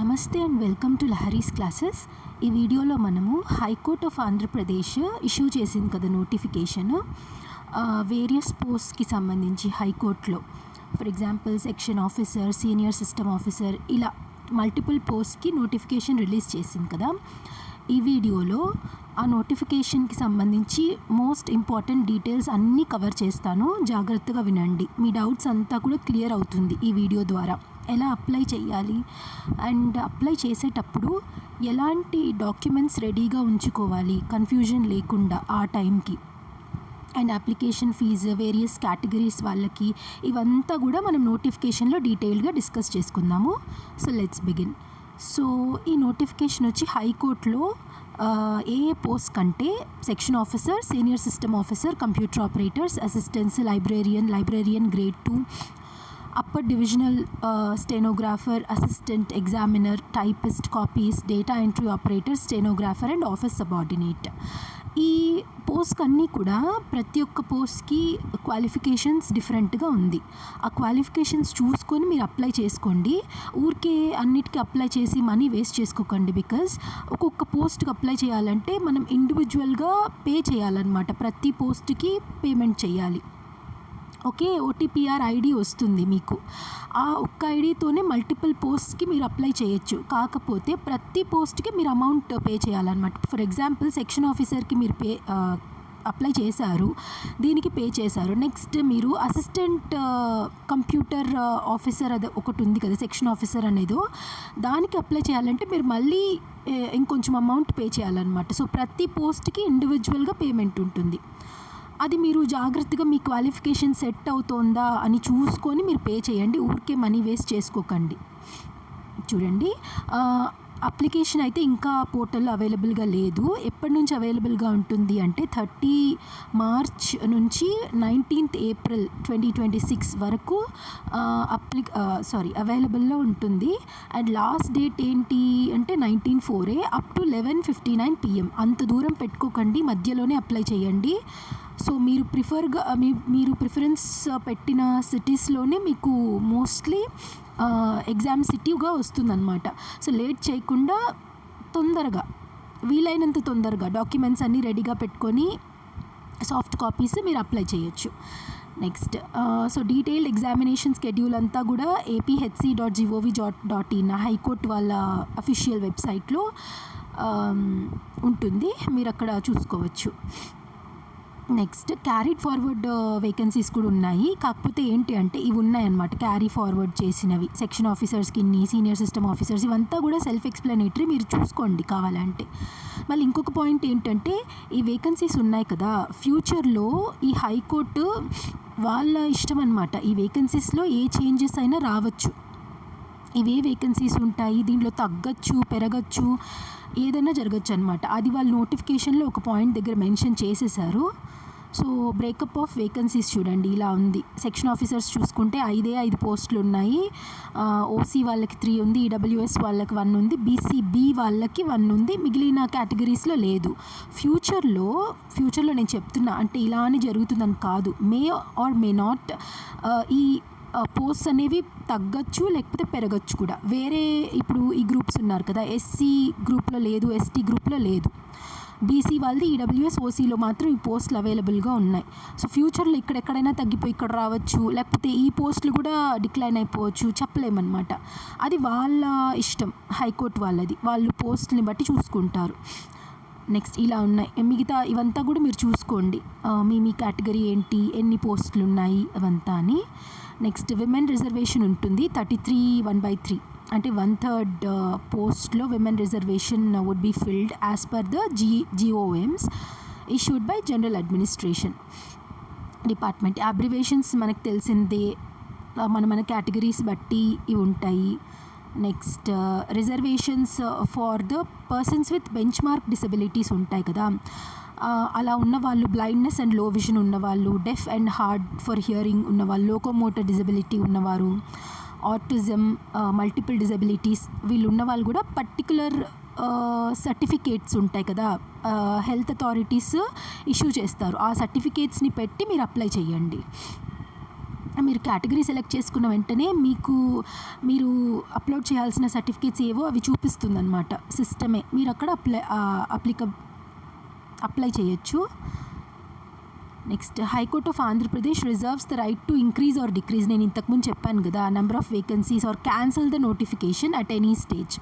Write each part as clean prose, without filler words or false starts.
నమస్తే and welcome to Lahari's classes. ఈ వీడియోలో మనము హైకోర్ట్ ఆఫ్ ఆంధ్రప్రదేశ్ ఇష్యూ చేసింది కదా నోటిఫికేషన్ వేరియస్ పోస్ట్కి సంబంధించి హైకోర్టులో. For example section officer, senior system officer, ఇలా మల్టిపుల్ పోస్ట్కి నోటిఫికేషన్ రిలీజ్ చేసింది కదా. ఈ వీడియోలో ఆ నోటిఫికేషన్కి సంబంధించి మోస్ట్ ఇంపార్టెంట్ డీటెయిల్స్ అన్నీ కవర్ చేస్తాను. జాగ్రత్తగా వినండి, మీ డౌట్స్ అంతా కూడా క్లియర్ అవుతుంది ఈ వీడియో ద్వారా. ఎలా అప్లై చేయాలి అండ్ అప్లై చేసేటప్పుడు ఎలాంటి డాక్యుమెంట్స్ రెడీగా ఉంచుకోవాలి కన్ఫ్యూజన్ లేకుండా ఆ టైంకి, and application fee various categories వాళ్ళకి, ఇవంతా కూడా మనం నోటిఫికేషన్లో డీటెయిల్గా డిస్కస్ చేసుకుందాము. So let's begin. సో ఈ నోటిఫికేషన్ వచ్చి హైకోర్టులో ఏ పోస్ట్ కంటే section officer, senior system officer, computer operators, assistants, librarian grade 2, upper divisional stenographer, assistant examiner, typist, copies, data entry operator, stenographer and office subordinate. ఈ పోస్ట్కి అన్నీ కూడా ప్రతి ఒక్క పోస్ట్కి క్వాలిఫికేషన్స్ డిఫరెంట్గా ఉంది. ఆ క్వాలిఫికేషన్స్ చూసుకొని మీరు అప్లై చేసుకోండి. ఊరికే అన్నిటికీ అప్లై చేసి మనీ వేస్ట్ చేసుకోకండి. బికాజ్ ఒక్కొక్క పోస్ట్కి అప్లై చేయాలంటే మనం ఇండివిజువల్గా పే చేయాలన్నమాట. ప్రతి పోస్ట్కి పేమెంట్ చేయాలి. ఓకే, ఓటీపీఆర్ ఐడి వస్తుంది మీకు. ఆ ఒక్క ఐడితోనే మల్టిపుల్ పోస్ట్కి మీరు అప్లై చేయొచ్చు. కాకపోతే ప్రతి పోస్ట్కి మీరు అమౌంట్ పే చేయాలన్నమాట. ఫర్ ఎగ్జాంపుల్ సెక్షన్ ఆఫీసర్కి మీరు అప్లై చేశారు, దీనికి పే చేశారు. నెక్స్ట్ మీరు అసిస్టెంట్ కంప్యూటర్ ఆఫీసర్ అది ఒకటి ఉంది కదా, సెక్షన్ ఆఫీసర్ అనేది, దానికి అప్లై చేయాలంటే మీరు మళ్ళీ ఇంకొంచెం అమౌంట్ పే చేయాలన్నమాట. సో ప్రతి పోస్ట్కి ఇండివిజువల్గా పేమెంట్ ఉంటుంది. అది మీరు జాగ్రత్తగా మీ క్వాలిఫికేషన్ సెట్ అవుతుందా అని చూసుకొని మీరు పే చేయండి. ఊరికే మనీ వేస్ట్ చేసుకోకండి. చూడండి, అప్లికేషన్ అయితే ఇంకా పోర్టల్లో అవైలబుల్గా లేదు. ఎప్పటి నుంచి అవైలబుల్గా ఉంటుంది అంటే 30 మార్చ్ నుంచి 19th ఏప్రిల్ 2026 వరకు అవైలబుల్లో ఉంటుంది. అండ్ లాస్ట్ డేట్ ఏంటి అంటే 19/4 అప్ టు 11:59 PM. అంత దూరం పెట్టుకోకండి, మధ్యలోనే అప్లై చేయండి. సో మీరు ప్రిఫరెన్స్ పెట్టిన సిటీస్లోనే మీకు మోస్ట్లీ ఎగ్జామ్ సిటీగా వస్తుందన్నమాట. సో లేట్ చేయకుండా వీలైనంత తొందరగా డాక్యుమెంట్స్ అన్నీ రెడీగా పెట్టుకొని సాఫ్ట్ కాపీస్ మీరు అప్లై చేయొచ్చు. Next so detailed examination schedule అంతా కూడా apHC.gov.in హైకోర్టు వాళ్ళ అఫీషియల్ వెబ్సైట్లో ఉంటుంది, మీరు అక్కడ చూసుకోవచ్చు. నెక్స్ట్ క్యారీడ్ ఫార్వర్డ్ వేకెన్సీస్ కూడా ఉన్నాయి. కాకపోతే ఏంటి అంటే ఇవి ఉన్నాయన్నమాట క్యారీ ఫార్వర్డ్ చేసినవి. సెక్షన్ ఆఫీసర్స్కి ఇన్ని, సీనియర్ సిస్టమ్ ఆఫీసర్స్, ఇవంతా కూడా సెల్ఫ్ ఎక్స్ప్లెనేటరీ, మీరు చూసుకోండి కావాలంటే. మళ్ళీ ఇంకొక పాయింట్ ఏంటంటే ఈ వేకెన్సీస్ ఉన్నాయి కదా, ఫ్యూచర్లో ఈ హైకోర్టు వాళ్ళ ఇష్టం అనమాట. ఈ వేకెన్సీస్లో ఏ చేంజెస్ అయినా రావచ్చు. ఇవే వేకెన్సీస్ ఉంటాయి, దీంట్లో తగ్గచ్చు, పెరగచ్చు, ఏదైనా జరగచ్చు అనమాట. అది వాళ్ళ నోటిఫికేషన్లో ఒక పాయింట్ దగ్గర మెన్షన్ చేసేసారు. సో బ్రేకప్ ఆఫ్ వేకెన్సీస్ చూడండి, ఇలా ఉంది. సెక్షన్ ఆఫీసర్స్ చూసుకుంటే 5 పోస్టులు ఉన్నాయి. ఓసీ వాళ్ళకి 3 ఉంది, ఈడబ్ల్యూఎస్ వాళ్ళకి 1 ఉంది, బీసీబీ వాళ్ళకి 1 ఉంది, మిగిలిన కేటగిరీస్లో లేదు. ఫ్యూచర్లో నేను చెప్తున్నా, అంటే ఇలా అని జరుగుతుందని కాదు, మే ఆర్ మే నాట్ ఈ పోస్ట్స్ అనేవి తగ్గచ్చు, లేకపోతే పెరగచ్చు కూడా. వేరే ఇప్పుడు ఈ గ్రూప్స్ ఉన్నారు కదా, ఎస్సీ గ్రూప్లో లేదు, ఎస్టీ గ్రూప్లో లేదు, బీసీ వాళ్ళది ఈడబ్ల్యూఎస్, ఓసీలో మాత్రం ఈ పోస్టులు అవైలబుల్గా ఉన్నాయి. సో ఫ్యూచర్లో ఎక్కడైనా తగ్గిపోయి ఇక్కడ రావచ్చు, లేకపోతే ఈ పోస్టులు కూడా డిక్లైన్ అయిపోవచ్చు, చెప్పలేమన్నమాట. అది వాళ్ళ ఇష్టం, హైకోర్టు వాళ్ళది, వాళ్ళు పోస్టుని బట్టి చూసుకుంటారు. నెక్స్ట్ ఇలా ఉన్నాయి మిగతా ఇవంతా కూడా మీరు చూసుకోండి, మీ కేటగిరీ ఏంటి, ఎన్ని పోస్టులు ఉన్నాయి అవంతా అని. నెక్స్ట్ విమెన్ రిజర్వేషన్ ఉంటుంది 33(1/3), అంటే 1/3 పోస్ట్లో women reservation would be filled as per the GOMs issued by general administration department. Abbreviations మనకు తెలిసిందే, మన కేటగిరీస్ బట్టి ఇవి ఉంటాయి. Next reservations for the persons with benchmark disabilities ఉంటాయి కదా, అలా ఉన్నవాళ్ళు, బ్లైండ్నెస్ అండ్ లో విజన్ ఉన్నవాళ్ళు, deaf and hard for hearing ఉన్నవాళ్ళు, లోకోమోటర్ డిజబిలిటీ ఉన్నవారు, ఆటిజం, మల్టిపుల్ డిజబిలిటీస్, వీళ్ళు ఉన్నవాళ్ళు కూడా పర్టికులర్ సర్టిఫికేట్స్ ఉంటాయి కదా, హెల్త్ అథారిటీస్ ఇష్యూ చేస్తారు. ఆ సర్టిఫికేట్స్ని పెట్టి మీరు అప్లై చేయండి. మీరు కేటగిరీ సెలెక్ట్ చేసుకున్న వెంటనే మీరు అప్లోడ్ చేయాల్సిన సర్టిఫికేట్స్ ఏవో అవి చూపిస్తుందన్నమాట సిస్టమే. మీరు అక్కడ అప్లై చేయొచ్చు. Next, high court of Andhra Pradesh reserves the right to increase or decrease. నేను ఇంతకుముందు చెప్పాను కదా, number of vacancies are cancel the notification at any stage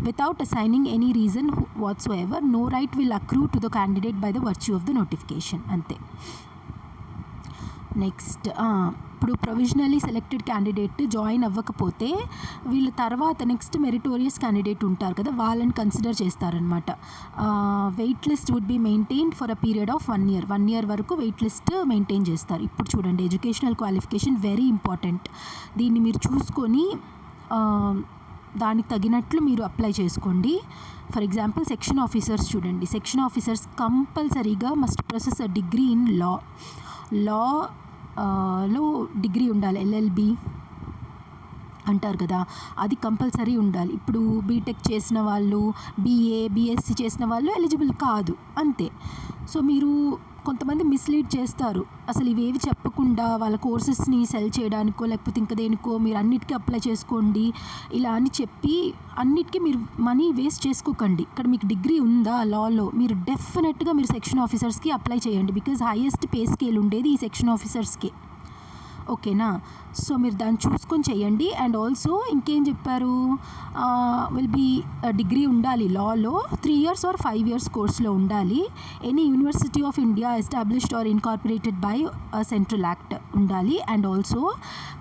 without assigning any reason whatsoever. No right will accrue to the candidate by the virtue of the notification. అంతే. Next, ఇప్పుడు provisionally selected candidate join అవ్వకపోతే వీళ్ళ తర్వాత next meritorious candidate ఉంటారు కదా, వాళ్ళని consider చేస్తారనమాట. Wait list would be maintained for a period of 1 year. 1 year వరకు వెయిట్ లిస్ట్ మెయింటైన్ చేస్తారు. ఇప్పుడు చూడండి, ఎడ్యుకేషనల్ క్వాలిఫికేషన్ వెరీ ఇంపార్టెంట్. దీన్ని మీరు చూసుకొని దానికి తగినట్లు మీరు అప్లై చేసుకోండి. ఫర్ ఎగ్జాంపుల్, సెక్షన్ ఆఫీసర్స్ చూడండి. సెక్షన్ ఆఫీసర్స్ కంపల్సరీగా must possess a degree in Lalo degree ఉండాలి. ఎల్ఎల్బి అంటారు కదా, అది కంపల్సరీ ఉండాలి. ఇప్పుడు బీటెక్ చేసిన వాళ్ళు, బీఎస్సీ చేసిన వాళ్ళు ఎలిజిబుల్ కాదు, అంతే. సో మీరు కొంతమంది మిస్లీడ్ చేస్తారు, అసలు ఇవేవి చెప్పకుండా వాళ్ళ కోర్సెస్ని సెల్ చేయడానికో లేకపోతే ఇంకా దేనికో మీరు అన్నిటికీ అప్లై చేసుకోండి ఇలా అని చెప్పి అన్నిటికీ మీరు మనీ వేస్ట్ చేసుకోకండి. ఇక్కడ మీకు డిగ్రీ ఉందా లాలో, మీరు డెఫినెట్గా మీరు సెక్షన్ ఆఫీసర్స్కి అప్లై చేయండి. బికాజ్ హైయెస్ట్ పే స్కేల్ ఉండేది ఈ సెక్షన్ ఆఫీసర్స్కి. ఓకేనా? సో మీరు దాన్ని చూసుకొని చేయండి. అండ్ ఆల్సో ఇంకేం చెప్పారు, విల్ బీ డిగ్రీ ఉండాలి లాలో, 3 years or 5 years కోర్స్లో ఉండాలి. Any university of India established or incorporated by central act ఉండాలి. And also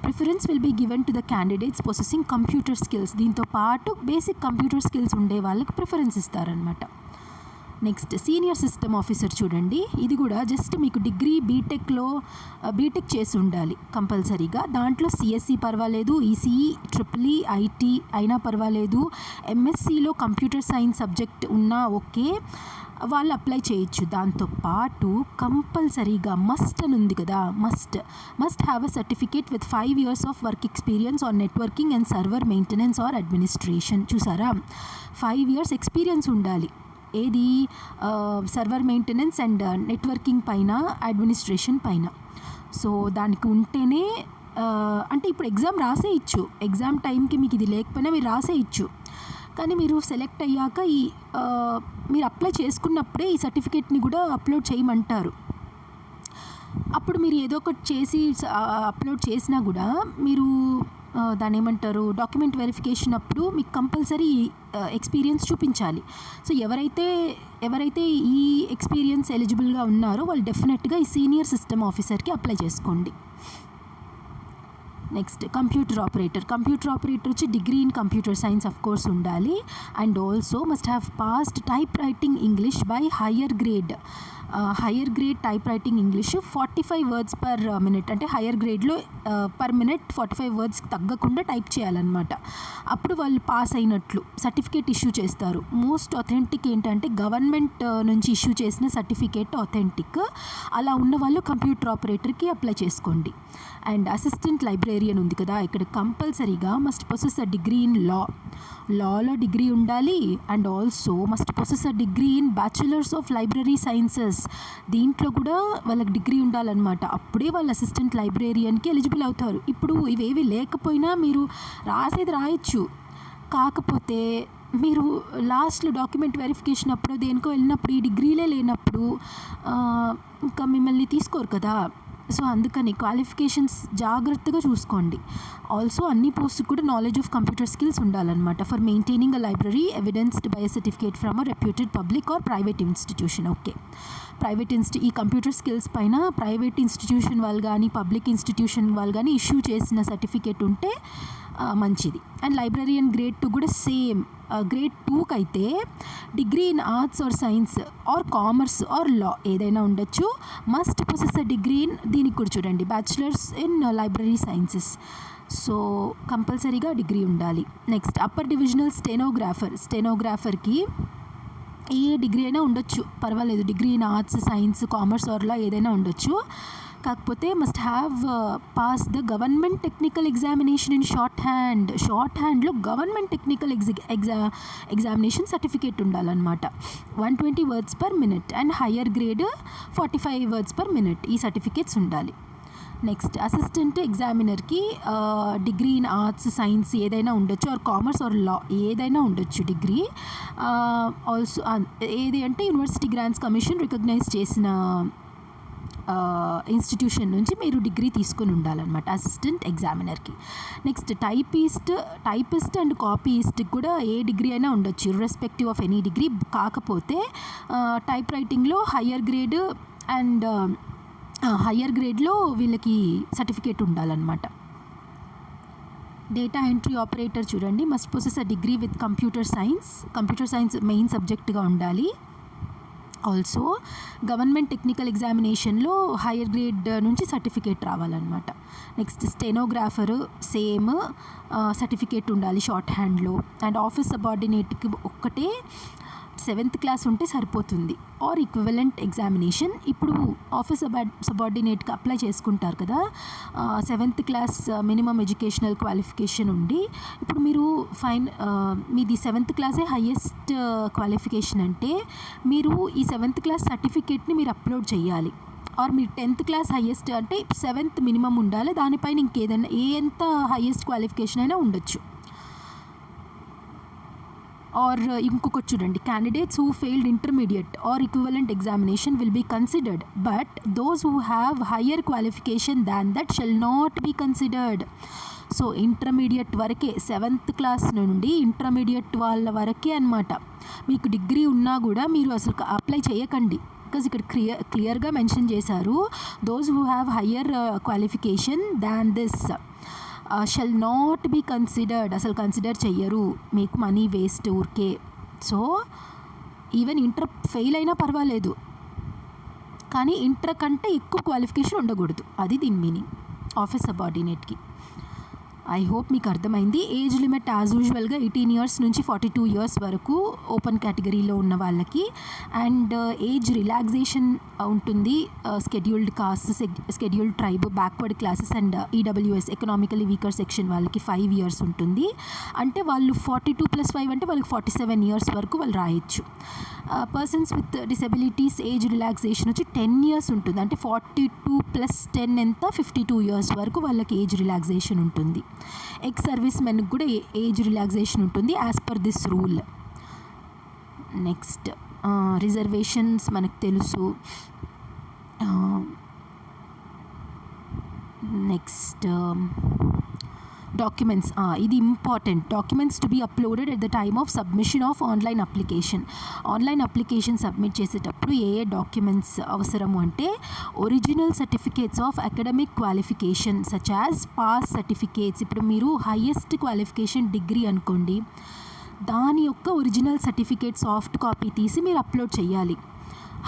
preference will be given to the candidates possessing computer skills. దీంతో పాటు బేసిక్ కంప్యూటర్ స్కిల్స్ ఉండే వాళ్ళకి preference ఇస్తారనమాట. Next, senior system officer చూడండి. ఇది కూడా జస్ట్ మీకు డిగ్రీ బీటెక్ చేసి ఉండాలి కంపల్సరీగా. దాంట్లో సిఎస్సి పర్వాలేదు, ఈసీఈ, ట్రిపుల్ఈ, ఐటీ అయినా పర్వాలేదు, ఎంఎస్సిలో కంప్యూటర్ సైన్స్ సబ్జెక్ట్ ఉన్నా ఓకే, వాళ్ళు అప్లై చేయొచ్చు. దాంతోపాటు కంపల్సరీగా మస్ట్ అని ఉంది కదా, must have a certificate with 5 years of work experience on networking and server maintenance are administration. చూసారా, 5 years ఎక్స్పీరియన్స్ ఉండాలి. ఏది, సర్వర్ మెయింటెనెన్స్ అండ్ నెట్వర్కింగ్ పైన, అడ్మినిస్ట్రేషన్ పైన. సో దానికి ఉంటేనే, అంటే ఇప్పుడు ఎగ్జామ్ రాసేయచ్చు, ఎగ్జామ్ టైంకి మీకు ఇది లేకపోయినా మీరు రాసేయచ్చు. కానీ మీరు సెలెక్ట్ అయ్యాక మీరు అప్లై చేసుకున్నప్పుడే ఈ సర్టిఫికేట్ని కూడా అప్లోడ్ చేయమంటారు. అప్పుడు మీరు ఏదో ఒకటి చేసి అప్లోడ్ చేసినా కూడా మీరు దాన్ని ఏమంటారు, డాక్యుమెంట్ వెరిఫికేషన్ అప్పుడు మీకు కంపల్సరీ ఎక్స్పీరియన్స్ చూపించాలి. సో ఎవరైతే ఈ ఎక్స్పీరియన్స్ ఎలిజిబుల్గా ఉన్నారో వాళ్ళు డెఫినెట్గా ఈ సీనియర్ సిస్టమ్ ఆఫీసర్కి అప్లై చేసుకోండి. నెక్స్ట్, కంప్యూటర్ ఆపరేటర్ వచ్చి degree in computer science of course ఉండాలి. And also must have passed type writing English by higher grade type writing English 45 words per minute. అంటే హయ్యర్ గ్రేడ్లో పర్ మినిట్ 45 words తగ్గకుండా type చేయాలన్నమాట. అప్పుడు వాళ్ళు pass అయినట్లు certificate issue చేస్తారు. Most authentic ఏంటంటే గవర్నమెంట్ నుంచి ఇష్యూ చేసిన సర్టిఫికేట్ అథెంటిక్. అలా ఉన్న వాళ్ళు కంప్యూటర్ ఆపరేటర్కి అప్లై చేసుకోండి. అండ్ అసిస్టెంట్ లైబ్రేరియన్ ఉంది కదా, ఇక్కడ కంపల్సరీగా must possess a degree in Lalo degree ఉండాలి. And also must possess a degree in bachelors of library sciences. దీంట్లో కూడా వాళ్ళకి డిగ్రీ ఉండాలన్నమాట. అప్పుడే వాళ్ళు అసిస్టెంట్ లైబ్రేరియన్కి ఎలిజిబుల్ అవుతారు. ఇప్పుడు ఇవేవి లేకపోయినా మీరు రాసేది రాయొచ్చు, కాకపోతే మీరు లాస్ట్లో డాక్యుమెంట్ వెరిఫికేషన్ అప్పుడు దేనికో వెళ్ళినప్పుడు ఈ డిగ్రీలే లేనప్పుడు ఇంకా మిమ్మల్ని తీసుకోరు కదా. సో అందుకని క్వాలిఫికేషన్స్ జాగ్రత్తగా చూసుకోండి. ఆల్సో అన్ని పోస్ట్కి కూడా నాలెడ్జ్ ఆఫ్ కంప్యూటర్ స్కిల్స్ ఉండాలన్నమాట. For maintaining a library evidenced by a certificate from a reputed public or private institution. Okay, ఈ కంప్యూటర్ స్కిల్స్ పైన ప్రైవేట్ ఇన్స్టిట్యూషన్ వాళ్ళు కానీ పబ్లిక్ ఇన్స్టిట్యూషన్ వాళ్ళు కానీ ఇష్యూ చేసిన సర్టిఫికేట్ ఉంటే మంచిది. అండ్ లైబ్రరియన్ గ్రేడ్ 2 కూడా సేమ్. గ్రేడ్ 2కి అయితే degree in arts or science or commerce or law ఏదైనా ఉండొచ్చు. Must possess a degree in, దీనికి కూడా చూడండి, bachelors in library sciences. So కంపల్సరీగా డిగ్రీ ఉండాలి. నెక్స్ట్, అప్పర్ డివిజనల్ స్టెనోగ్రాఫర్కి ఏ డిగ్రీ అయినా ఉండొచ్చు, పర్వాలేదు. Degree in arts, science, commerce or law ఏదైనా ఉండొచ్చు. కాకపోతే must have pass the government technical examination in షార్ట్ హ్యాండ్లో గవర్నమెంట్ టెక్నికల్ ఎగ్జామినేషన్ సర్టిఫికేట్ ఉండాలన్నమాట. 120 words per minute and higher grade 45 words per minute ఈ సర్టిఫికేట్స్ ఉండాలి. నెక్స్ట్ అసిస్టెంట్ ఎగ్జామినర్కి degree in arts, science ఏదైనా ఉండొచ్చు, ఆర్ కామర్స్ ఆర్ లా ఏదైనా ఉండొచ్చు డిగ్రీ. ఆల్సో ఏది అంటే యూనివర్సిటీ గ్రాంట్స్ కమిషన్ రికగ్నైజ్ చేసిన ఇన్స్టిట్యూషన్ నుంచి మీరు డిగ్రీ తీసుకుని ఉండాలన్నమాట అసిస్టెంట్ ఎగ్జామినర్కి. నెక్స్ట్ టైపిస్ట్ అండ్ కాపీయిస్ట్కి కూడా ఏ డిగ్రీ అయినా ఉండొచ్చు, ఇర్రెస్పెక్టివ్ ఆఫ్ ఎనీ డిగ్రీ. కాకపోతే టైప్ రైటింగ్లో హయ్యర్ గ్రేడ్లో వీళ్ళకి సర్టిఫికేట్ ఉండాలన్నమాట. డేటా ఎంట్రీ ఆపరేటర్ చూడండి, must possess a degree with computer science main సబ్జెక్ట్గా ఉండాలి. ఆల్సో గవర్నమెంట్ టెక్నికల్ ఎగ్జామినేషన్లో హయ్యర్ గ్రేడ్ నుంచి సర్టిఫికేట్ రావాలన్నమాట. నెక్స్ట్ స్టెనోగ్రాఫర్ సేమ్ సర్టిఫికేట్ ఉండాలి షార్ట్ హ్యాండ్లో. అండ్ ఆఫీస్ సబార్డినేట్కి ఒక్కటే 7th క్లాస్ ఉంటే సరిపోతుంది, ఆర్ ఈక్వివలెంట్ ఎగ్జామినేషన్. ఇప్పుడు ఆఫీస్ సబార్డినేట్కి అప్లై చేసుకుంటారు కదా, 7th class minimum educational qualification ఉండి, ఇప్పుడు మీరు మీది 7th క్లాసే హయ్యెస్ట్ క్వాలిఫికేషన్ అంటే మీరు ఈ 7th క్లాస్ సర్టిఫికేట్ని మీరు అప్లోడ్ చేయాలి. ఆర్ మీరు 10th క్లాస్ హయ్యెస్ట్ అంటే 7th మినిమం ఉండాలి, దానిపైన ఇంకేదైనా ఎంత హయ్యెస్ట్ క్వాలిఫికేషన్ అయినా ఉండొచ్చు. ఆర్ ఇంకొకటి చూడండి, candidates who failed intermediate or equivalent examination will be considered, but those who have higher qualification than that shall not be considered. So intermediate వరకే, 7th క్లాస్ నుండి ఇంటర్మీడియట్ వాళ్ళ వరకే అన్నమాట. మీకు డిగ్రీ ఉన్నా కూడా మీరు అసలు అప్లై చేయకండి, బికాజ్ ఇక్కడ క్లియర్గా మెన్షన్ చేశారు, those who have higher qualification than this shall not be considered. అసలు కన్సిడర్ చెయ్యరు, మీకు మనీ వేస్ట్ ఊరికే. సో ఈవెన్ ఇంటర్ ఫెయిల్ అయినా పర్వాలేదు, కానీ ఇంటర్ కంటే ఎక్కువ క్వాలిఫికేషన్ ఉండకూడదు, అది దీని మీనింగ్ ఆఫీస్ సబార్డినేట్కి. ఐ హోప్ మీకు అర్థమైంది. ఏజ్ లిమిట్ యాజ్ యూజువల్గా 18 years నుంచి 42 years వరకు ఓపెన్ కేటగిరీలో ఉన్న వాళ్ళకి. అండ్ ఏజ్ రిలాక్సేషన్ ఉంటుంది scheduled cost, scheduled tribe, backward classes and EWS economically weaker section వాళ్ళకి 5 years ఉంటుంది. అంటే వాళ్ళు 42 + 5 అంటే వాళ్ళకి 47 years వరకు వాళ్ళు రాయొచ్చు. Persons with disabilities age relaxation వచ్చి 10 years ఉంటుంది, అంటే 42 + 10 ఎంత 52 years వరకు వాళ్ళకి ఏజ్ రిలాక్సేషన్ ఉంటుంది. ఎక్స్ సర్వీస్ మెన్కి కూడా ఏజ్ రిలాక్సేషన్ ఉంటుంది as per this rule. Next reservations మనకు తెలుసు. నెక్స్ట్ డాక్యుమెంట్స్, ఇది important. Documents to be uploaded at the time of submission of online application. Online application submit చేసేటప్పుడు ఏ డాక్యుమెంట్స్ అవసరము అంటే original certificates of academic qualification such as pass certificates. ఇప్పుడు మీరు highest qualification degree అనుకోండి, దాని యొక్క ఒరిజినల్ సర్టిఫికేట్ సాఫ్ట్ కాపీ తీసి మీరు అప్లోడ్ చేయాలి.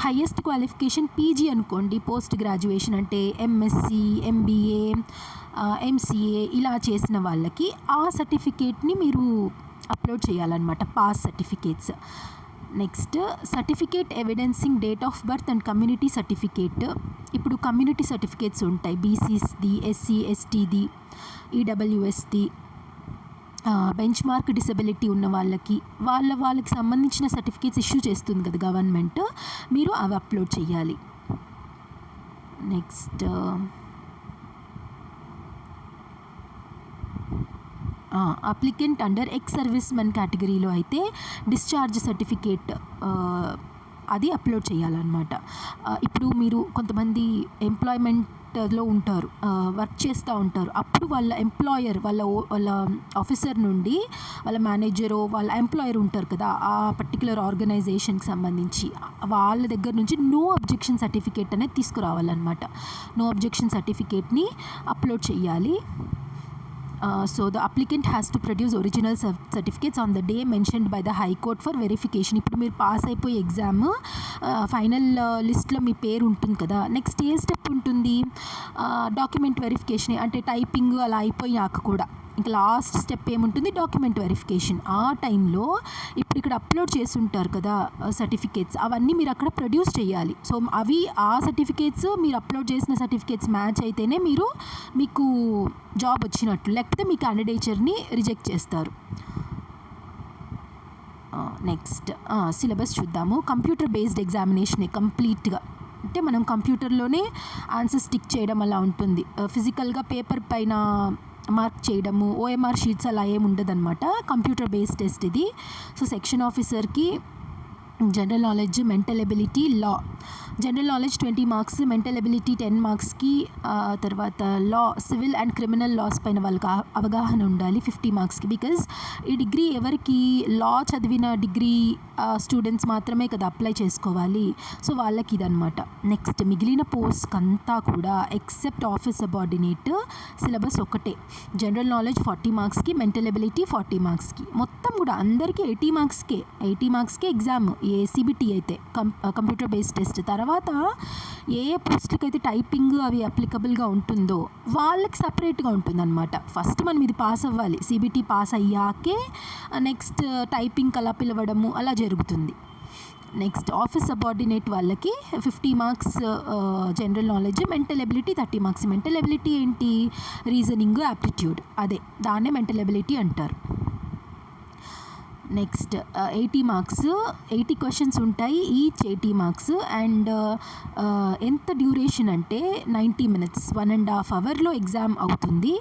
హయ్యెస్ట్ క్వాలిఫికేషన్ పీజీ అనుకోండి, పోస్ట్ గ్రాడ్యుయేషన్ అంటే ఎంఎస్సి, ఎంబీఏ, ఎంసీఏ ఇలా చేసిన వాళ్ళకి ఆ సర్టిఫికేట్ని మీరు అప్లోడ్ చేయాలన్నమాట, pass certificates. Next certificate evidencing date of birth and community certificate. ఇప్పుడు కమ్యూనిటీ సర్టిఫికేట్స్ ఉంటాయి, బీసీస్ది, ఎస్సీ ఎస్టీది, ఈడబ్ల్యూఎస్ది, బెంచ్ మార్క్ డిసెబిలిటీ ఉన్న వాళ్ళకి సంబంధించిన సర్టిఫికేట్స్ ఇష్యూ చేస్తుంది కదా గవర్నమెంట్, మీరు అవి అప్లోడ్ చేయాలి. Next applicant under ex service men కేటగిరీలో అయితే డిశ్చార్జ్ సర్టిఫికేట్ అది అప్లోడ్ చేయాలన్నమాట. ఇప్పుడు మీరు కొంతమంది ఎంప్లాయ్మెంట్లో ఉంటారు, వర్క్ చేస్తూ ఉంటారు, అప్పుడు వాళ్ళ ఎంప్లాయర్ వాళ్ళ ఆఫీసర్ నుండి వాళ్ళ మేనేజరు వాళ్ళ ఎంప్లాయర్ ఉంటారు కదా, ఆ పర్టికులర్ ఆర్గనైజేషన్కి సంబంధించి వాళ్ళ దగ్గర నుంచి నో అబ్జెక్షన్ సర్టిఫికేట్ అనేది తీసుకురావాలన్నమాట. నో అబ్జెక్షన్ సర్టిఫికేట్ని అప్లోడ్ చేయాలి. So the applicant has to produce original certificates on the day mentioned by the High Court for verification. ఇప్పుడు మీరు పాస్ అయిపోయి ఎగ్జామ్ ఫైనల్ లిస్ట్లో మీ పేరు ఉంటుంది కదా, నెక్స్ట్ ఏ స్టెప్ ఉంటుంది, డాక్యుమెంట్ వెరిఫికేషన్. అంటే టైపింగ్ అలా అయిపోయాక కూడా ఇంకా లాస్ట్ స్టెప్ ఏముంటుంది, డాక్యుమెంట్ వెరిఫికేషన్. ఆ టైంలో ఇప్పుడు ఇక్కడ అప్లోడ్ చేసి ఉంటారు కదా సర్టిఫికేట్స్, అవన్నీ మీరు అక్కడ ప్రొడ్యూస్ చేయాలి. సో అవి ఆ సర్టిఫికేట్స్ మీరు అప్లోడ్ చేసిన సర్టిఫికేట్స్ మ్యాచ్ అయితేనే మీకు జాబ్ వచ్చినట్లు, లేకపోతే మీ క్యాండిడేచర్ని రిజెక్ట్ చేస్తారు. నెక్స్ట్ సిలబస్ చూద్దాము. కంప్యూటర్ బేస్డ్ ఎగ్జామినేషన్ కంప్లీట్గా అంటే మనం కంప్యూటర్లోనే ఆన్సర్స్ టిక్ చేయడం అలా ఉంటుంది. ఫిజికల్గా పేపర్ పైన మార్క్ చేయడము, ఓఎంఆర్ షీట్స్ అలా ఏమి ఉండదన్నమాట. కంప్యూటర్ బేస్డ్ టెస్ట్ ఇది. సో సెక్షన్ ఆఫీసర్కి general knowledge, mental ability, law. General knowledge 20 marks, mental ability 10 మార్క్స్కి, తర్వాత law, civil and criminal laws పైన వాళ్ళకి అవగాహన ఉండాలి 50 మార్క్స్కి. బికాజ్ ఈ డిగ్రీ ఎవరికి, లా చదివిన డిగ్రీ స్టూడెంట్స్ మాత్రమే కదా అప్లై చేసుకోవాలి. సో వాళ్ళకి ఇదనమాట. నెక్స్ట్ మిగిలిన పోస్ట్కి అంతా కూడా ఎక్సెప్ట్ ఆఫీస్ సబార్డినేట్ సిలబస్ ఒకటే. జనరల్ నాలెడ్జ్ 40 మార్క్స్కి, మెంటల్ ఎబిలిటీ 40 మార్క్స్కి, మొత్తం కూడా అందరికీ 80 మార్క్స్కే ఎగ్జామ్. ఏసీబీటీ అయితే కంప్యూటర్ బేస్డ్ టెస్ట్. తర్వాత ఏ పోస్టులకి అయితే టైపింగ్ అవి అప్లికబుల్గా ఉంటుందో వాళ్ళకి సపరేట్గా ఉంటుందన్నమాట. ఫస్ట్ మనం ఇది పాస్ అవ్వాలి, సిబిటీ పాస్ అయ్యాకే నెక్స్ట్ టైపింగ్ అలా పిలవడము అలా జరుగుతుంది. నెక్స్ట్ ఆఫీస్ సబార్డినేట్ వాళ్ళకి 50 marks general knowledge, mental ability 30 marks. Mental ability ఏంటి, రీజనింగ్, యాప్టిట్యూడ్, అదే దాన్నే మెంటల్ ఎబిలిటీ అంటారు. నెక్స్ట్ 80 మార్క్స్, 80 క్వశ్చన్స్ ఉంటాయి, ఈచ్ 80 మార్క్స్. అండ్ ఎంత డ్యూరేషన్ అంటే 90 మినిట్స్, 1.5 అవర్లో ఎగ్జామ్ అవుతుంది.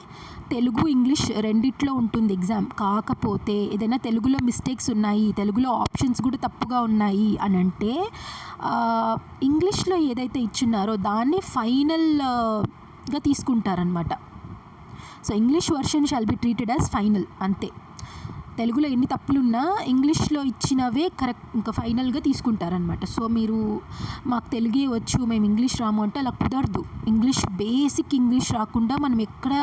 తెలుగు, ఇంగ్లీష్ రెండిట్లో ఉంటుంది ఎగ్జామ్. కాకపోతే ఏదైనా తెలుగులో మిస్టేక్స్ ఉన్నాయి, తెలుగులో ఆప్షన్స్ కూడా తప్పుగా ఉన్నాయి అని అంటే ఇంగ్లీష్లో ఏదైతే ఇచ్చున్నారో దాన్ని ఫైనల్గా తీసుకుంటారనమాట. So English version shall be treated as final, అంతే. తెలుగులో ఎన్ని తప్పులున్నా ఇంగ్లీష్లో ఇచ్చినవే కరెక్ట్, ఇంకా ఫైనల్గా తీసుకుంటారనమాట. సో మీరు మాకు తెలుగే వచ్చు, మేము ఇంగ్లీష్ రాము అంటే అలా కుదరదు. బేసిక్ ఇంగ్లీష్ రాకుండా మనం ఎక్కడ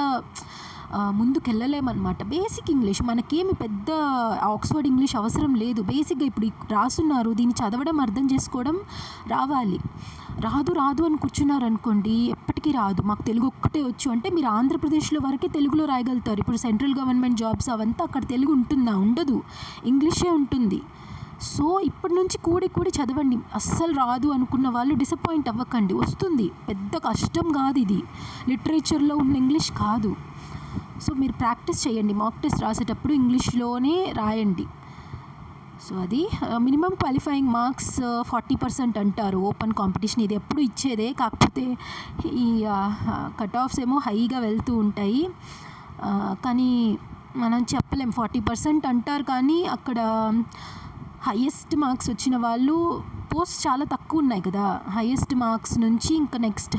ముందుకు వెళ్ళలేమన్నమాట. బేసిక్ ఇంగ్లీష్ మనకేమి పెద్ద ఆక్స్ఫర్డ్ ఇంగ్లీష్ అవసరం లేదు. బేసిక్గా ఇప్పుడు రాస్తున్నారు, దీన్ని చదవడం, అర్థం చేసుకోవడం రావాలి. రాదు అని కూర్చున్నారు అనుకోండి, ఎప్పటికీ రాదు. మాకు తెలుగు ఒక్కటే వచ్చు అంటే మీరు ఆంధ్రప్రదేశ్లో వరకే తెలుగులో రాయగలుగుతారు. ఇప్పుడు సెంట్రల్ గవర్నమెంట్ జాబ్స్ అవంతా అక్కడ తెలుగు ఉంటుందా, ఉండదు, ఇంగ్లీషే ఉంటుంది. సో ఇప్పటి నుంచి కూడి చదవండి. అస్సలు రాదు అనుకున్న వాళ్ళు డిసప్పాయింట్ అవ్వకండి, వస్తుంది. పెద్ద కష్టం కాదు ఇది, లిటరేచర్లో ఉన్న ఇంగ్లీష్ కాదు. సో మీరు ప్రాక్టీస్ చేయండి, మాక్ టెస్ట్ రాసేటప్పుడు ఇంగ్లీష్లోనే రాయండి. సో అది మినిమం క్వాలిఫైయింగ్ మార్క్స్ 40% అంటారు ఓపెన్ కాంపిటీషన్. ఇది ఎప్పుడు ఇచ్చేదే, కాకపోతే ఈ కట్ ఆఫ్స్ ఏమో హైగా వెళ్తూ ఉంటాయి. కానీ మనం చెప్పలేం, 40% అంటారు కానీ అక్కడ హైయెస్ట్ మార్క్స్ వచ్చిన వాళ్ళు పోస్ట్ చాలా తక్కువ ఉన్నాయి కదా. హైయెస్ట్ మార్క్స్ నుంచి ఇంకా నెక్స్ట్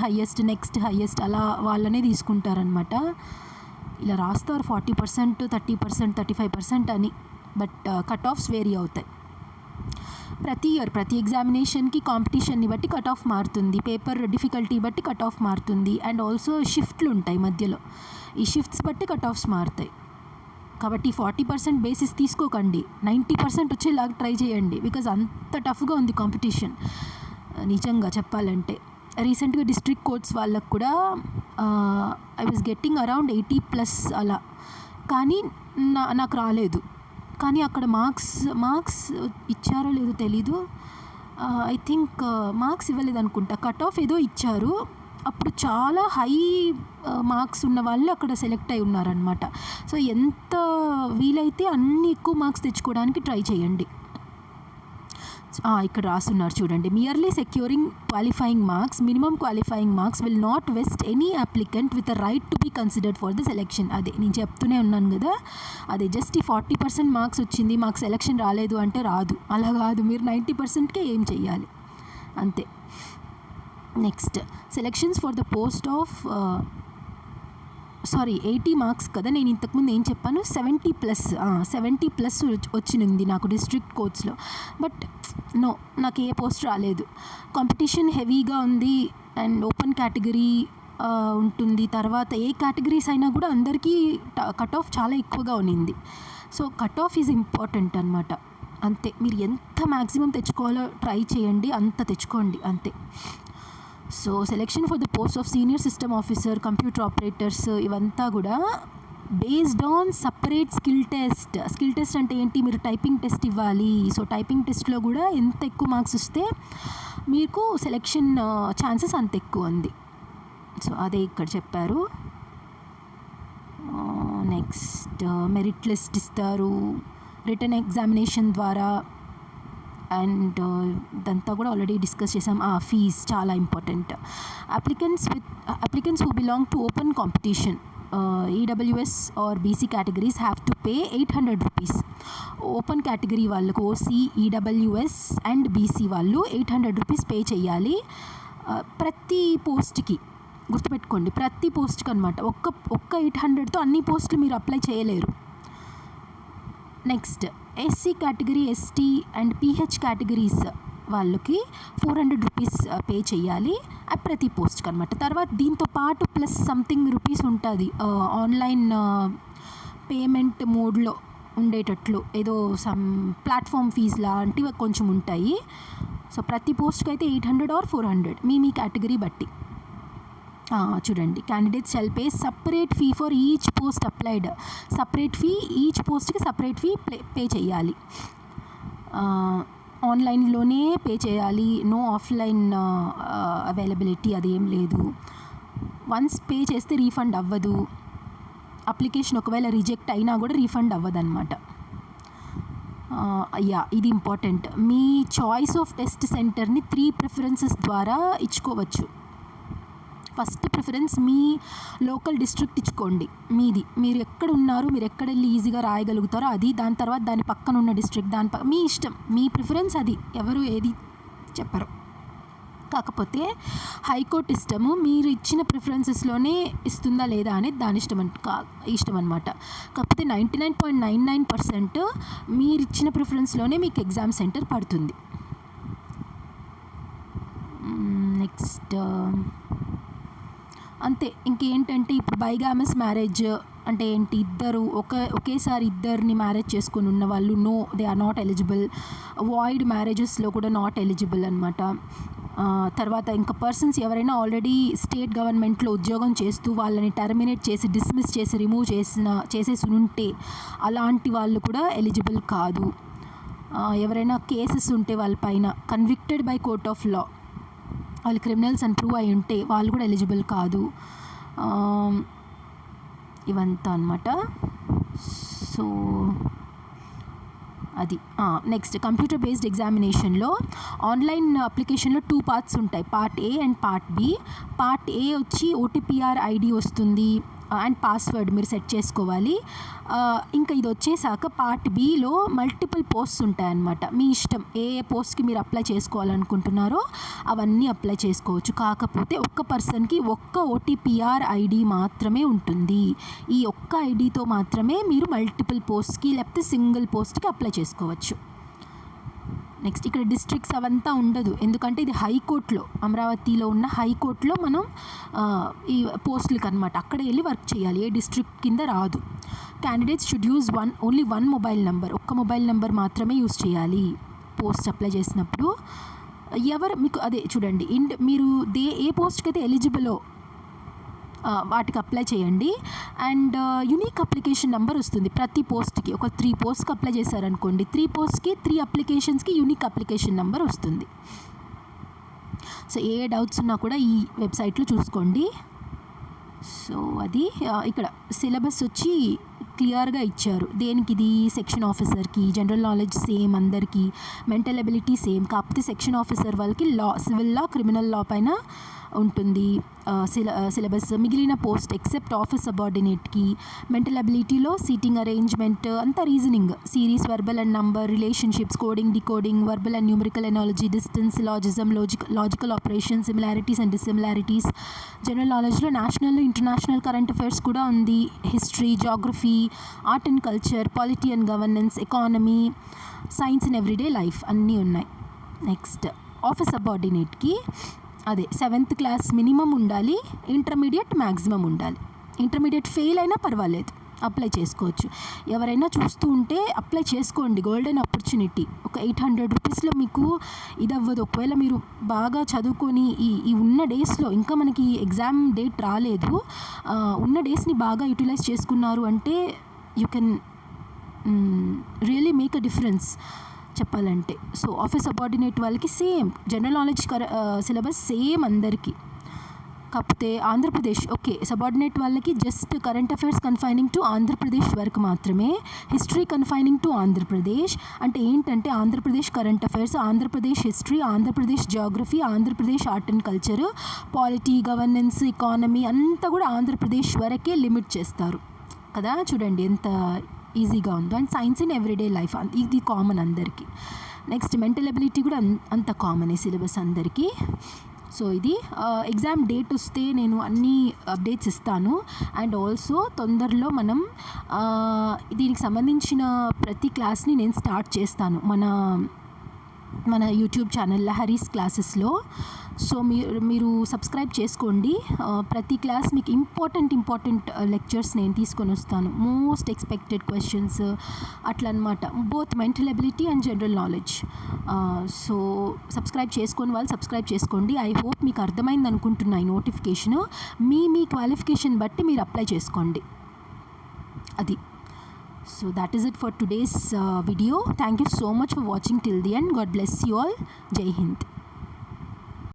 హైయెస్ట్ అలా వాళ్ళనే తీసుకుంటారనమాట. ఇలా రాస్తారు 40%, 30%, 35% అని. బట్ కట్ ఆఫ్స్ వేరీ అవుతాయి ప్రతి ఇయర్. ప్రతి ఎగ్జామినేషన్కి కాంపిటీషన్ని బట్టి కట్ ఆఫ్ మారుతుంది, పేపర్ డిఫికల్టీ బట్టి కట్ ఆఫ్ మారుతుంది. అండ్ ఆల్సో షిఫ్ట్లు ఉంటాయి మధ్యలో, ఈ షిఫ్ట్స్ బట్టి కట్ ఆఫ్స్ మారుతాయి. కాబట్టి 40% బేసిస్ తీసుకోకండి, 90% వచ్చేలాగా ట్రై చేయండి. బికాజ్ అంత టఫ్గా ఉంది కాంపిటీషన్ నిజంగా చెప్పాలంటే. రీసెంట్గా డిస్ట్రిక్ట్ కోర్ట్స్ వాళ్ళకు కూడా ఐ వాజ్ గెట్టింగ్ అరౌండ్ 80+ అలా, కానీ నాకు రాలేదు. కానీ అక్కడ మార్క్స్ ఇచ్చారో లేదో తెలీదు, ఐ థింక్ మార్క్స్ ఇవ్వలేదు అనుకుంటా, కట్ ఆఫ్ ఏదో ఇచ్చారు. అప్పుడు చాలా హై మార్క్స్ ఉన్న వాళ్ళు అక్కడ సెలెక్ట్ అయి ఉన్నారనమాట. సో ఎంత వీలైతే అన్ని ఎక్కువ మార్క్స్ తెచ్చుకోవడానికి ట్రై చేయండి. ఇక్కడ రాస్తున్నారు చూడండి, merely securing qualifying marks, minimum qualifying marks will not vest any applicant with a right to be considered for the selection. అదే నేను చెప్తూనే ఉన్నాను కదా, అదే జస్ట్ ఈ 40% మార్క్స్ వచ్చింది, మాకు సెలెక్షన్ రాలేదు అంటే రాదు, అలా కాదు. మీరు 90%కే ఏం చెయ్యాలి, అంతే. Next selections for the post of 80 marks కదా, నేను ఇంతకుముందు ఏం చెప్పాను, 70+ వచ్చింది నాకు డిస్ట్రిక్ట్ కోర్ట్స్లో. బట్ నాకు ఏ పోస్ట్ రాలేదు. కాంపిటీషన్ హెవీగా ఉంది అండ్ ఓపెన్ కేటగిరీ ఉంటుంది. తర్వాత ఏ కేటగిరీస్ అయినా కూడా అందరికీ కట్ ఆఫ్ చాలా ఎక్కువగా ఉన్నింది. So cut off is important అనమాట, అంతే. మీరు ఎంత మ్యాక్సిమం తెచ్చుకోవాలో ట్రై చేయండి, అంత తెచ్చుకోండి, అంతే. So selection for the post of senior system officer, computer operators, ఇవంతా కూడా based on separate skill test అంటే ఏంటి, మీరు టైపింగ్ టెస్ట్ ఇవ్వాలి. సో టైపింగ్ టెస్ట్లో కూడా ఎంత ఎక్కువ మార్క్స్ వస్తే మీకు సెలెక్షన్ ఛాన్సెస్ అంత ఎక్కువ ఉంది. సో అదే ఇక్కడ చెప్పారు. నెక్స్ట్ మెరిట్ లిస్ట్ ఇస్తారు రిటర్న్ ఎగ్జామినేషన్ ద్వారా. అండ్ ఇదంతా కూడా ఆల్రెడీ డిస్కస్ చేసాం. ఫీజ్ చాలా important. Applicants who belong to open competition EWS or BC categories have to pay 800 rupees. Open category వాళ్ళకు ఓసీ, ఈడబ్ల్యూఎస్ అండ్ బీసీ వాళ్ళు 800 రూపీస్ పే చేయాలి ప్రతి పోస్ట్కి. గుర్తుపెట్టుకోండి, ప్రతి పోస్ట్కి అనమాట. ఒక్క 800తో అన్ని పోస్టులు మీరు అప్లై చేయలేరు. Next SC category, ST and pH categories వాళ్ళకి 400 రూపీస్ పే చేయాలి ప్రతి పోస్ట్కి అనమాట. తర్వాత దీంతో పాటు ప్లస్ సంథింగ్ రూపీస్ ఉంటుంది ఆన్లైన్ పేమెంట్ మోడ్లో ఉండేటట్లు, ఏదో సమ్ ప్లాట్ఫామ్ ఫీజ్ లాంటివి కొంచెం ఉంటాయి. సో ప్రతి పోస్ట్కి అయితే 800 ఆర్ 400 మీ కేటగిరీ బట్టి. చూడండి, candidates shall pay separate fee for each post applied. Separate fee, each పోస్ట్కి సపరేట్ ఫీ పే చేయాలి. ఆన్లైన్లోనే పే చేయాలి, నో ఆఫ్లైన్ అవైలబిలిటీ అదేం లేదు. వన్స్ పే చేస్తే రీఫండ్ అవ్వదు. అప్లికేషన్ ఒకవేళ రిజెక్ట్ అయినా కూడా రీఫండ్ అవ్వదన్నమాట. ఇది important. Me choice of test సెంటర్ని 3 ప్రిఫరెన్సెస్ ద్వారా ఇచ్చుకోవచ్చు. ఫస్ట్ ప్రిఫరెన్స్ మీ లోకల్ డిస్ట్రిక్ట్ ఇచ్చుకోండి. మీరు ఎక్కడ ఉన్నారు, మీరు ఎక్కడ వెళ్ళి ఈజీగా రాయగలుగుతారో అది. దాని తర్వాత దాని పక్కన ఉన్న డిస్ట్రిక్ట్, మీ ఇష్టం, మీ ప్రిఫరెన్స్ అది. ఎవరు ఏది చెప్పరు. కాకపోతే హైకోర్టు ఇష్టము మీరు ఇచ్చిన ప్రిఫరెన్సెస్లోనే ఇస్తుందా లేదా అనేది దాని ఇష్టం అనమాట. కాకపోతే 99.99% మీరు ఇచ్చిన ప్రిఫరెన్స్లోనే మీకు ఎగ్జామ్ సెంటర్ పడుతుంది. నెక్స్ట్ అంతే. ఇంకేంటంటే ఇప్పుడు బైగామస్ మ్యారేజ్ అంటే ఏంటి, ఒకేసారి ఇద్దరిని మ్యారేజ్ చేసుకొని ఉన్న వాళ్ళు they are not eligible. Void మ్యారేజెస్లో కూడా నాట్ ఎలిజిబుల్ అనమాట. తర్వాత ఇంకా పర్సన్స్ ఎవరైనా ఆల్రెడీ స్టేట్ గవర్నమెంట్లో ఉద్యోగం చేస్తూ వాళ్ళని టర్మినేట్ చేసి, డిస్మిస్ చేసి, రిమూవ్ చేసేసి ఉంటే అలాంటి వాళ్ళు కూడా ఎలిజిబుల్ కాదు. ఎవరైనా కేసెస్ ఉంటే వాళ్ళపైన convicted by court of law, వాళ్ళు క్రిమినల్స్ అని ప్రూవ్ అయి ఉంటే వాళ్ళు కూడా ఎలిజిబుల్ కాదు. ఇవంతా అనమాట. సో అది. నెక్స్ట్ కంప్యూటర్ బేస్డ్ ఎగ్జామినేషన్లో ఆన్లైన్ అప్లికేషన్లో 2 పార్ట్స్ ఉంటాయి, part A and part B. Part A వచ్చి ఓటీపీఆర్ ఐడి వస్తుంది అండ్ పాస్వర్డ్ మీరు సెట్ చేసుకోవాలి. ఇంకా ఇది వచ్చేసాక పార్ట్ బిలో మల్టిపుల్ పోస్ట్స్ ఉంటాయన్నమాట. మీ ఇష్టం ఏ పోస్ట్కి మీరు అప్లై చేసుకోవాలనుకుంటున్నారో అవన్నీ అప్లై చేసుకోవచ్చు. కాకపోతే ఒక్క పర్సన్కి ఒక్క ఓటీపీఆర్ ఐడి మాత్రమే ఉంటుంది. ఈ ఒక్క ఐడితో మాత్రమే మీరు మల్టిపుల్ పోస్ట్కి లేకపోతే సింగిల్ పోస్ట్కి అప్లై చేసుకోవచ్చు. నెక్స్ట్ ఇక్కడ డిస్ట్రిక్ట్స్ అవంతా ఉండదు, ఎందుకంటే ఇది హైకోర్టులో, అమరావతిలో ఉన్న హైకోర్టులో మనం ఈ పోస్టులకి అనమాట అక్కడే వెళ్ళి వర్క్ చేయాలి. ఏ డిస్ట్రిక్ట్ కింద రాదు. Candidates should use only one mobile number. ఒక్క మొబైల్ నెంబర్ మాత్రమే యూజ్ చేయాలి పోస్ట్ అప్లై చేసినప్పుడు. మీకు అదే చూడండి, మీరు ఏ పోస్ట్కి అయితే ఎలిజిబులో వాటికి అప్లై చేయండి. అండ్ యూనిక్ అప్లికేషన్ నెంబర్ వస్తుంది ప్రతి పోస్ట్కి. ఒక 3 పోస్ట్కి అప్లై చేశారనుకోండి, 3 పోస్ట్కి 3 అప్లికేషన్స్కి యూనిక్ అప్లికేషన్ నెంబర్ వస్తుంది. సో ఏ డౌట్స్ ఉన్నా కూడా ఈ వెబ్సైట్లో చూసుకోండి. సో అది ఇక్కడ సిలబస్ వచ్చి క్లియర్గా ఇచ్చారు. దేనికి ఇది, సెక్షన్ ఆఫీసర్కి జనరల్ నాలెడ్జ్ సేమ్ అందరికీ, మెంటల్ ఎబిలిటీ సేమ్. కాకపోతే సెక్షన్ ఆఫీసర్ వాళ్ళకి సివిల్ లా, క్రిమినల్ లా పైన ఉంటుంది సిలబస్. మిగిలిన పోస్ట్ ఎక్సెప్ట్ ఆఫీస్ సబార్డినేట్కి మెంటల్ అబిలిటీలో సీటింగ్ అరేంజ్మెంట్ అంతా reasoning, series, verbal and number, relationships, coding, decoding, verbal and numerical analogy, distance, syllogism, logical operation, similarities and dissimilarities. General నాలెడ్జ్లో national, international current affairs కూడా ఉంది. History, geography, art and culture, polity and governance, economy, science and everyday life అన్నీ ఉన్నాయి. Next office సబార్డినేట్కి అదే 7th class minimum ఉండాలి, intermediate maximum ఉండాలి. Intermediate fail అయినా పర్వాలేదు, అప్లై చేసుకోవచ్చు. ఎవరైనా చూస్తూ ఉంటే అప్లై చేసుకోండి, గోల్డెన్ ఆపర్చునిటీ. ఒక 800 రూపీస్లో మీకు ఇది అవ్వదు. ఒకవేళ మీరు బాగా చదువుకొని ఈ ఉన్న డేస్లో, ఇంకా మనకి ఎగ్జామ్ డేట్ రాలేదు, ఉన్న డేస్ని బాగా యూటిలైజ్ చేసుకున్నారు అంటే you can really make a difference చెప్పాలంటే. సో ఆఫీస్ సబార్డినేట్ వాళ్ళకి same general knowledge syllabus same అందరికీ. కాకపోతే ఆంధ్రప్రదేశ్ ఓకే, సబార్డినేట్ వాళ్ళకి just current affairs confining to Andhra Pradesh వరకు మాత్రమే, హిస్టరీ కన్ఫైనింగ్ టు ఆంధ్రప్రదేశ్. అంటే ఏంటంటే Andhra Pradesh current affairs, Andhra Pradesh history, Andhra Pradesh geography, Andhra Pradesh art and culture, polity, governance, economy అంతా కూడా ఆంధ్రప్రదేశ్ వరకే లిమిట్ చేస్తారు కదా. చూడండి ఎంత ఈజీగా ఉందో. And science in everyday life ఇది కామన్ అందరికీ. నెక్స్ట్ మెంటల్ ఎబిలిటీ కూడా అంత కామన్ సిలబస్ అందరికీ. సో ఇది ఎగ్జామ్ డేట్ వస్తే నేను అన్ని అప్డేట్స్ ఇస్తాను. అండ్ ఆల్సో తొందరలో మనం దీనికి సంబంధించిన ప్రతి క్లాస్ని నేను స్టార్ట్ చేస్తాను మన యూట్యూబ్ ఛానల్ లహరీస్ క్లాసెస్లో. సో మీరు సబ్స్క్రైబ్ చేసుకోండి. ప్రతి క్లాస్ మీకు ఇంపార్టెంట్ లెక్చర్స్ నేను తీసుకొని వస్తాను. మోస్ట్ ఎక్స్పెక్టెడ్ క్వశ్చన్స్ అట్లా అనమాట, both mental ability and general knowledge. So subscribe చేసుకొని వాళ్ళు సబ్స్క్రైబ్ చేసుకోండి. ఐ హోప్ మీకు అర్థమైంది అనుకుంటున్నా ఈ నోటిఫికేషను. మీ క్వాలిఫికేషన్ బట్టి మీరు అప్లై చేసుకోండి. అది. So that is it for today's video. Thank you so much for watching till the end. God bless you all. Jai Hind.